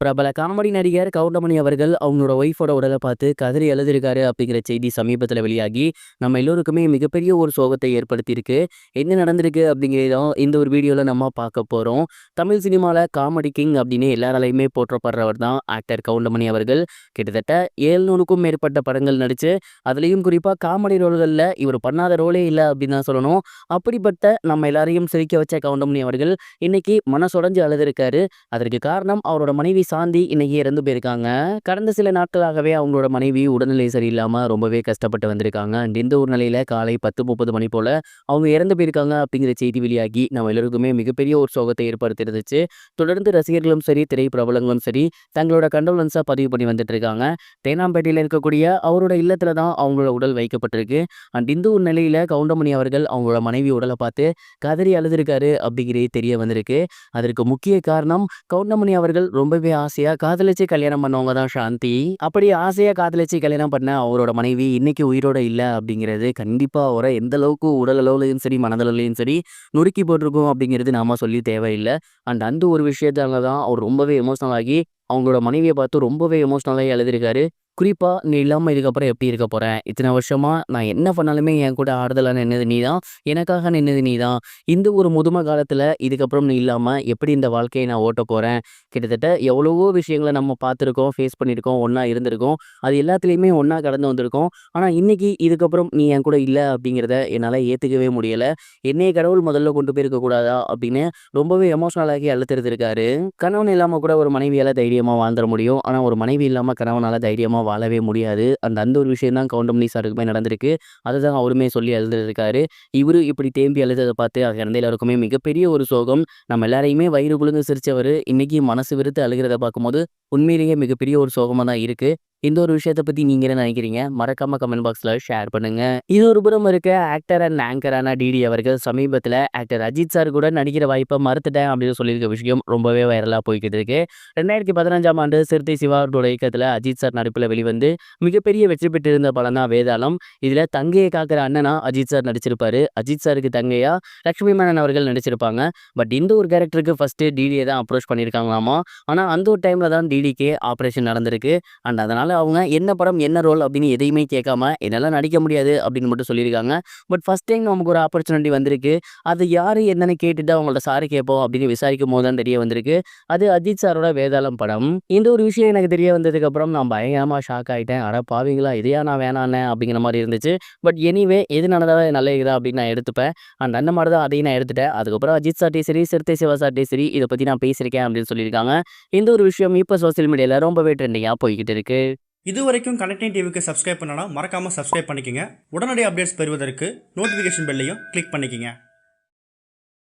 பிரபல காமெடி நடிகர் கவுண்டமணி அவர்கள் அவங்களோட ஒய்ஃபோட உடலை பார்த்து கதறி எழுதியிருக்காரு அப்படிங்கிற செய்தி சமீபத்தில் வெளியாகி நம்ம எல்லோருக்குமே மிகப்பெரிய ஒரு சோகத்தை ஏற்படுத்தியிருக்கு. என்ன நடந்திருக்கு அப்படிங்கிறதும் இந்த ஒரு வீடியோவில் நம்ம பார்க்க போகிறோம். தமிழ் சினிமாவில் காமெடி கிங் அப்படின்னு எல்லாராலையுமே போற்றப்படுறவர் தான் ஆக்டர் கவுண்டமணி அவர்கள். கிட்டத்தட்ட 700க்கும் மேற்பட்ட படங்கள் நடித்து அதுலேயும் குறிப்பாக காமெடி ரோல்களில் இவர் பண்ணாத ரோலே இல்லை அப்படின்னு தான் சொல்லணும். அப்படிப்பட்ட நம்ம எல்லாரையும் சிரிக்க வச்ச கவுண்டமணி அவர்கள் இன்னைக்கு மனசுடைஞ்சு அழுதுருக்காரு. அதற்கு காரணம் அவரோட மனைவி சாந்தி இன்னைக்கு இறந்து போயிருக்காங்க. கடந்த சில நாட்களாகவே அவங்களோட மனைவி உடல்நிலை சரியில்லாம ரொம்பவே கஷ்டப்பட்டு வந்திருக்காங்க. இந்த ஒரு நிலையில காலை 10:30 மணி போல அவங்க இறந்து போயிருக்காங்க அப்படிங்கிற செய்தி வெளியாகி நம்ம எல்லாருக்குமே மிகப்பெரிய ஒரு சோகத்தை ஏற்படுத்திருந்துச்சு. தொடர்ந்து ரசிகர்களும் சரி, திரைப்பிரபலங்களும் சரி தங்களோட கண்டோலன்ஸை பதிவு பண்ணி வந்துட்டு இருக்காங்க. தேனாம்பேட்டையில் இருக்கக்கூடிய அவரோட இல்லத்துல தான் அவங்களோட உடல் வைக்கப்பட்டிருக்கு. இந்த ஒரு நிலையில கவுண்டமணி அவர்கள் அவங்களோட மனைவி உடலை பார்த்து கதறி அழுதுருக்காரு அப்படிங்கிறதே தெரிய வந்திருக்கு. அதற்கு முக்கிய காரணம் கவுண்டமணி அவர்கள் ரொம்பவே ஆசையா காதலிச்சு கல்யாணம் பண்ணவங்க தான் சாந்தி. அப்படி ஆசையா காதலிச்சு கல்யாணம் பண்ண அவரோட மனைவி இன்னைக்கு உயிரோட இல்லை அப்படிங்கிறது கண்டிப்பா அவரை எந்த அளவுக்கு உடல் அளவுலையும் சரி, மனதளவுலையும் சரி நொறுக்கி போட்டிருக்கும் அப்படிங்கிறது நாம சொல்லி தேவையில்லை. அந்த ஒரு விஷயத்தால தான் அவர் ரொம்பவே எமோஷனல் ஆகி அவங்களோட மனைவியை பார்த்து ரொம்பவே எமோஷனலாகி எழுதியிருக்காரு. குறிப்பா நீ இல்லாமல் இதுக்கப்புறம் எப்படி இருக்க போறேன், இத்தனை வருஷமா நான் என்ன பண்ணாலுமே என் கூட ஆறுதலாக நின்னது நீ தான், எனக்காக நின்னது நீ தான். இந்த ஒரு முதுமை காலத்துல இதுக்கப்புறம் நீ இல்லாம எப்படி இந்த வாழ்க்கையை நான் ஓட்ட போறேன். கிட்டத்தட்ட எவ்வளவோ விஷயங்களை நம்ம பார்த்துருக்கோம், ஃபேஸ் பண்ணியிருக்கோம், ஒன்றா இருந்திருக்கோம், அது எல்லாத்துலேயுமே ஒன்றா கடந்து வந்திருக்கோம். ஆனால் இன்னைக்கு இதுக்கப்புறம் நீ என் கூட இல்லை அப்படிங்கிறத என்னால் ஏற்றுக்கவே முடியலை. என்னைய கடவுள் முதல்ல கொண்டு போயிருக்க கூடாதா அப்படின்னு ரொம்பவே எமோஷனலாகி அழுத்திருந்திருக்காரு. கணவன் இல்லாமல் கூட ஒரு மனைவியால் தைரியமாக வாழ்ந்துட முடியும், ஆனால் ஒரு மனைவி இல்லாமல் கணவனால் தைரியமாக வாழவே முடியாது. அந்த ஒரு விஷயம் தான் கவுண்டமணி சாருக்குமே நடந்திருக்கு. அதுதான் அவருமே சொல்லி எழுதிருக்காரு. இவரு இப்படி தேம்பி எழுதுறதை பார்த்து அது இறந்த எல்லாருக்குமே மிகப்பெரிய ஒரு சோகம். நம்ம எல்லாரையுமே வயிறு குலுங்க சிரிச்சவர் இன்னைக்கு மனசு விருத்து அழுகிறத பார்க்கும்போது உண்மையிலேயே மிகப்பெரிய ஒரு சோகமா தான் இருக்கு. இந்த ஒரு விஷயத்தை பத்தி நீங்க என்ன நினைக்கிறீங்க? மறக்காம கமெண்ட் பாக்ஸ்ல ஷேர் பண்ணுங்க. இது ஒரு புறம் இருக்க ஆக்டர் அண்ட் ஆங்கரான டிடி அவர்கள் சமீபத்தில் ஆக்டர் அஜித் சார் கூட நடிக்கிற வாய்ப்பை மறுத்துட்டேன் அப்படின்னு சொல்லியிருக்க விஷயம் ரொம்பவே வைரலா போய்கிட்டு இருக்கு. 2015ஆம் ஆண்டு சிறுத்தை சிவா அவரோட இயக்கத்தில் அஜித் சார் நடிப்பில் வெளிவந்து மிகப்பெரிய வெற்றி பெற்றிருந்த படம் தான் வேதாளம். இதுல தங்கையை காக்கிற அண்ணனா அஜித் சார் நடிச்சிருப்பாரு. அஜித் சாருக்கு தங்கையா லட்சுமி மேனன் அவர்கள் நடிச்சிருப்பாங்க. பட் இந்த ஒரு கேரக்டருக்கு ஃபர்ஸ்ட் டிடியை தான் அப்ரோச் பண்ணியிருக்காங்களாமா. ஆனால் அந்த ஒரு டைம்ல தான் டிடிக்கே ஆப்ரேஷன் நடந்திருக்கு. அண்ட் அதனால அவங்க என்ன படம் என்ன ரோல் அப்படின்னு எதையுமே கேட்காம என்னால் நடிக்க முடியாது அப்படின்னு மட்டும் சொல்லியிருக்காங்க. பட் ஃபர்ஸ்ட் டைம் நமக்கு ஒரு ஆப்பர்ச்சுனிட்டி வந்திருக்கு, அது யார் என்னன்னு கேட்டுட்டு அவங்கள்ட்ட சாரி கேட்போம் அப்படின்னு விசாரிக்கும் போது தான் தெரிய வந்திருக்கு அது அஜித் சாரோட வேதாளம் படம். இந்த ஒரு விஷயம் எனக்கு தெரிய வந்ததுக்கு அப்புறம் நான் பயங்கரமாக ஷாக் ஆகிட்டேன். அட பாவீங்களா, இதையா நான் வேணானே அப்படிங்கிற மாதிரி இருந்துச்சு. பட் எனிவே எது நடந்தாலும் நல்ல இதா அப்படின்னு நான் எடுத்துப்பேன். அந்த மாதிரி தான் அதையும் நான் எடுத்துட்டேன். அதுக்கப்புறம் அஜித் சார்ட்டே சரி, சிறுத்தை சிவா சார்ட்டே சரி, இதை பற்றி நான் பேசியிருக்கேன் அப்படின்னு சொல்லியிருக்காங்க. இந்த ஒரு விஷயம் இப்போ சோசியல் மீடியாவில் ரொம்பவே ட்ரெண்டிங்காக போய்கிட்டு இருக்கு. இது வரைக்கும் கனெக்டிங் டிவிக்கு சப்ஸ்கிரைப் பண்ணனா மறக்காம சப்ஸ்கிரைப் பண்ணிக்கங்க. உடனடி அப்டேட்ஸ் பெறுவதற்கு நோட்டிஃபிகேஷன் பெல்லையும் கிளிக் பண்ணிக்கங்க.